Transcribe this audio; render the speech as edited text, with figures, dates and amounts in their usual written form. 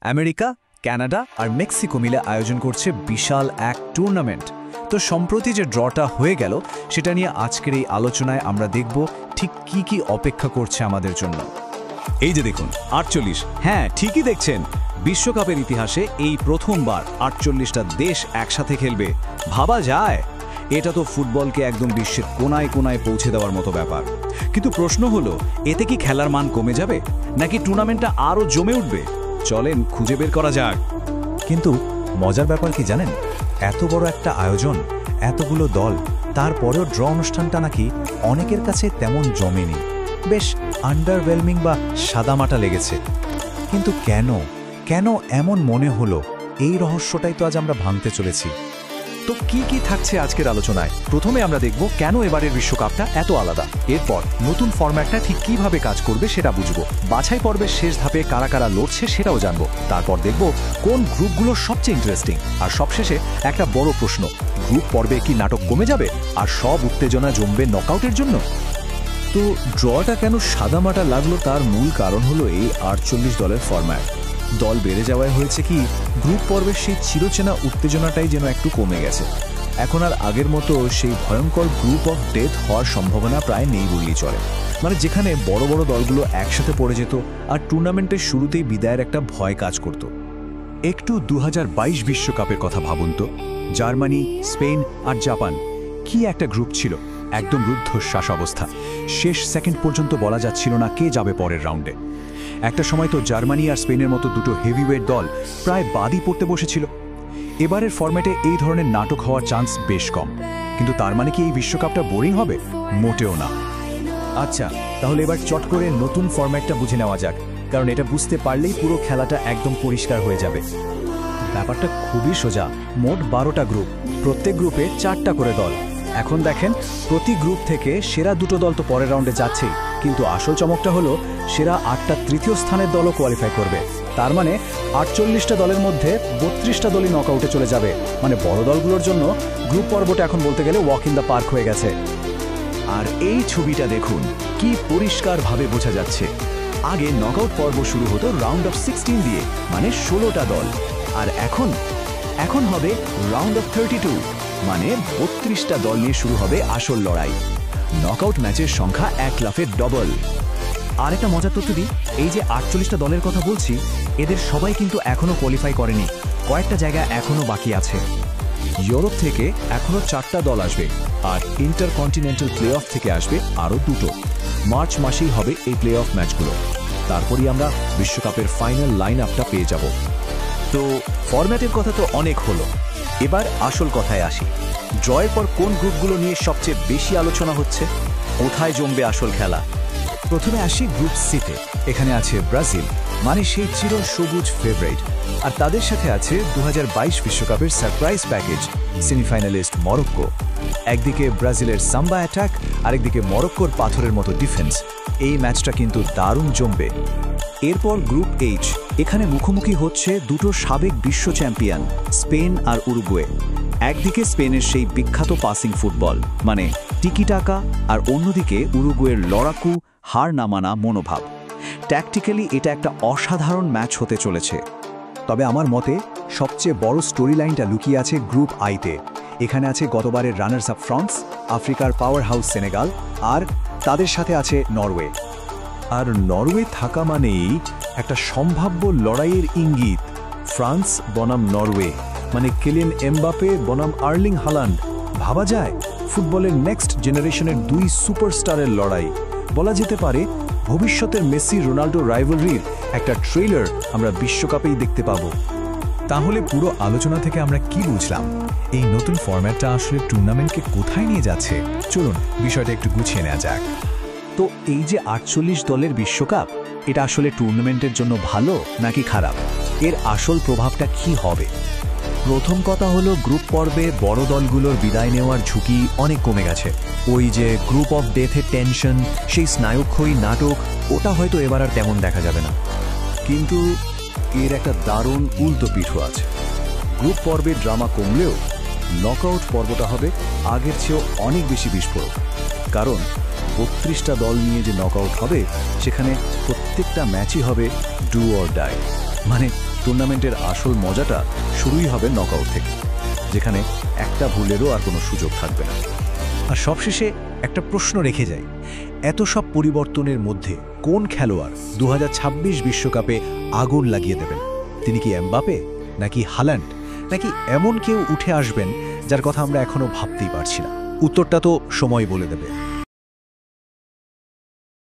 America, Canada আর Mexico মিলে আয়োজন করছে বিশাল এক টুর্নামেন্ট। তো সম্প্রতি যে ড্রটা হয়ে গেল সেটা নিয়ে আজকের এই আলোচনায় আমরা দেখব ঠিক কি অপেক্ষা করছে আমাদের জন্য। এই যে দেখুন 48। হ্যাঁ, ঠিকই দেখছেন, বিশ্বকাপের ইতিহাসে এই প্রথমবার 48টা দেশ একসাথে খেলবে। ভাবা যায়? এটা তো ফুটবলকে একদম বিশ্বের কোনায় কোনায় পৌঁছে দেওয়ার মতো ব্যাপার। কিন্তু প্রশ্ন হলো, এতে কি খেলার মান কমে যাবে নাকি টুর্নামেন্টটা আরও জমে উঠবে? চলেন খুঁজে বের করা যাক। কিন্তু মজার ব্যাপার কি জানেন, এত বড় একটা আয়োজন, এতগুলো দল, তারপরেও ড্র অনুষ্ঠানটা নাকি অনেকের কাছে তেমন জমেনি, বেশ আন্ডারওয়েলমিং বা সাদামাটা লেগেছে। কিন্তু কেন এমন মনে হলো, এই রহস্যটাই তো আজ আমরা ভাঙতে চলেছি। তো কি থাকছে আজকের আলোচনায়? প্রথমে আমরা দেখব কেন এবারের বিশ্বকাপটা এত আলাদা। এরপর নতুন ফরম্যাটটা ঠিক কিভাবে কাজ করবে সেটা বুঝব। বাছাই পর্বের শেষ ধাপে কারা কারা লড়ছে সেটাও জানব। তারপর দেখব কোন গ্রুপগুলো সবচেয়ে ইন্টারেস্টিং। আর সবশেষে একটা বড় প্রশ্ন, গ্রুপ পর্বে কি নাটক কমে যাবে আর সব উত্তেজনা জমবে নকআউটের জন্য? তো ড্রটা কেন সাদামাটা লাগলো তার মূল কারণ হলো এই 48 দলের ফরম্যাট। দল বেড়ে যাওয়ায় হয়েছে কি, গ্রুপ পর্বের সেই চিরচেনা উত্তেজনাটাই যেন একটু কমে গেছে। এখন আর আগের মতো সেই ভয়ঙ্কর গ্রুপ অফ ডেথ হওয়ার সম্ভাবনা প্রায় নেই বললেই চলে। মানে যেখানে বড় বড় দলগুলো একসাথে পড়ে যেত আর টুর্নামেন্টের শুরুতেই বিদায়ের একটা ভয় কাজ করত। একটু 2022 বিশ্বকাপের কথা ভাবুন তো। জার্মানি, স্পেন আর জাপান, কি একটা গ্রুপ ছিল! একদম রুদ্ধশ্বাস অবস্থা। শেষ সেকেন্ড পর্যন্ত বলা যাচ্ছিল না কে যাবে পরের রাউন্ডে। একটা সময় তো জার্মানি আর স্পেনের মতো দুটো হেভিওয়েট দল প্রায় বাদই পড়তে বসেছিল। এবারের ফরম্যাটে এই ধরনের নাটক হওয়ার চান্স বেশ কম। কিন্তু তার মানে কি এই বিশ্বকাপটা বোরিং হবে? মোটেও না। আচ্ছা, তাহলে এবার চট করে নতুন ফরম্যাটটা বুঝে নেওয়া যাক, কারণ এটা বুঝতে পারলেই পুরো খেলাটা একদম পরিষ্কার হয়ে যাবে। ব্যাপারটা খুবই সোজা। মোট 12টা গ্রুপ, প্রত্যেক গ্রুপে 4টা করে দল। এখন দেখেন, প্রতি গ্রুপ থেকে সেরা দুটো দল তো পরের রাউন্ডে যাচ্ছেই, কিন্তু আসল চমকটা হলো সেরা 8টা তৃতীয় স্থানের দলও কোয়ালিফাই করবে। তার মানে 48টা দলের মধ্যে 32টা দলই নকআউটে চলে যাবে। মানে বড় দলগুলোর জন্য গ্রুপ পর্বটা এখন বলতে গেলে ওয়াক ইন দ্য পার্ক হয়ে গেছে। আর এই ছবিটা দেখুন, কি পরিষ্কারভাবে বোঝা যাচ্ছে। আগে নকআউট পর্ব শুরু হতো রাউন্ড অফ 16 দিয়ে, মানে 16টা দল। আর এখন হবে রাউন্ড অফ 32, মানে 32টা দল নিয়ে শুরু হবে আসল লড়াই। নকআউট ম্যাচের সংখ্যা 1 লাফের ডবল। আর একটা মজার তথ্য দিই, এই যে 48টা দলের কথা বলছি, এদের সবাই কিন্তু এখনো কোয়ালিফাই করেনি। কয়েকটা জায়গা এখনো বাকি আছে। ইউরোপ থেকে এখনো 4টা দল আসবে, আর ইন্টারকন্টিনেন্টাল প্লে অফ থেকে আসবে আরও 2টো। মার্চ মাসেই হবে এই প্লে অফ ম্যাচগুলো। তারপরই আমরা বিশ্বকাপের ফাইনাল লাইন আপটা পেয়ে যাব। তো ফরম্যাটের কথা তো অনেক হলো, এবার আসল কথায় আসি। ড্রয়ের পর কোন গ্রুপগুলো নিয়ে সবচেয়ে বেশি আলোচনা হচ্ছে? কোথায় জমবে আসল খেলা? প্রথমে আসি গ্রুপ সিতে। এখানে আছে ব্রাজিল, মানে সেই চির সবুজ ফেভারিট। আর তাদের সাথে আছে 2022 বিশ্বকাপের সারপ্রাইজ প্যাকেজ, সেমিফাইনালিস্ট মরক্কো। একদিকে ব্রাজিলের সাম্বা অ্যাটাক, আরেকদিকে মরক্কোর পাথরের মতো ডিফেন্স। এই ম্যাচটা কিন্তু দারুণ জমবে। এরপর গ্রুপ এইচ, এখানে মুখোমুখি হচ্ছে দুটো সাবেক বিশ্ব চ্যাম্পিয়ন, স্পেন আর উরুগুয়ে। একদিকে স্পেনের সেই বিখ্যাত পাসিং ফুটবল, মানে টিকি টাকা, আর অন্যদিকে উরুগুয়ের লড়াকু, হার না মানা মনোভাব। ট্যাকটিক্যালি এটা একটা অসাধারণ ম্যাচ হতে চলেছে। তবে আমার মতে সবচেয়ে বড় স্টোরি লাইনটা লুকিয়ে আছে গ্রুপ আইতে। এখানে আছে গতবারের রানার্স আপ ফ্রান্স, আফ্রিকার পাওয়ার হাউস সেনেগাল, আর তাদের সাথে আছে নরওয়ে। আর নরওয়ে থাকা মানেই একটা সম্ভাব্য লড়াইয়ের ইঙ্গিত। ফ্রান্স বনাম নরওয়ে, মানে কিলিয়ান এমবাপে বনাম আর্লিং হালান্ড। ভাবা যায় ফুটবলের নেক্সট জেনারেশনের দুই সুপারস্টারের লড়াই। বলা যেতে পারে ভবিষ্যতের মেসি রোনাল্ডো রাইভালরির একটা ট্রেলার আমরা বিশ্বকাপেই দেখতে পাবো। তাহলে পুরো আলোচনা থেকে আমরা কি বুঝলাম? এই নতুন ফরম্যাটটা আসলে টুর্নামেন্টকে কোথায় নিয়ে যাচ্ছে? চলুন বিষয়টা একটু গুছিয়ে নেওয়া যাক। তো এই যে 48 দলের বিশ্বকাপ, এটা আসলে টুর্নামেন্টের জন্য ভালো নাকি খারাপ? এর আসল প্রভাবটা কি হবে? প্রথম কথা হলো, গ্রুপ পর্বে বড় দলগুলোর বিদায় নেওয়ার ঝুঁকি অনেক কমে গেছে। ওই যে গ্রুপ অফ ডেথের টেনশন, সেই স্নায়ুক্ষয়ী নাটক, ওটা হয়তো এবার আর তেমন দেখা যাবে না। কিন্তু এর একটা দারুণ উল্টো পিঠও আছে। গ্রুপ পর্বে ড্রামা কমলেও নকআউট পর্বটা হবে আগের চেয়েও অনেক বেশি বিস্ফোরক। কারণ 32টা দল নিয়ে যে নকআউট হবে, সেখানে প্রত্যেকটা ম্যাচই হবে ডু অর ডাই। মানে টুর্নামেন্টের আসল মজাটা শুরুই হবে নকআউট থেকে, যেখানে একটা ভুলেরও আর কোনো সুযোগ থাকবে না। আর সবশেষে একটা প্রশ্ন রেখে যাই, এত সব পরিবর্তনের মধ্যে কোন খেলোয়াড় 2026 বিশ্বকাপে আগুন লাগিয়ে দেবেন? তিনি কি এমবাপে, নাকি হাল্যান্ড, নাকি এমন কেউ উঠে আসবেন যার কথা আমরা এখনো ভাবতেই পারছি না? উত্তরটা তো সময় বলে দেবে।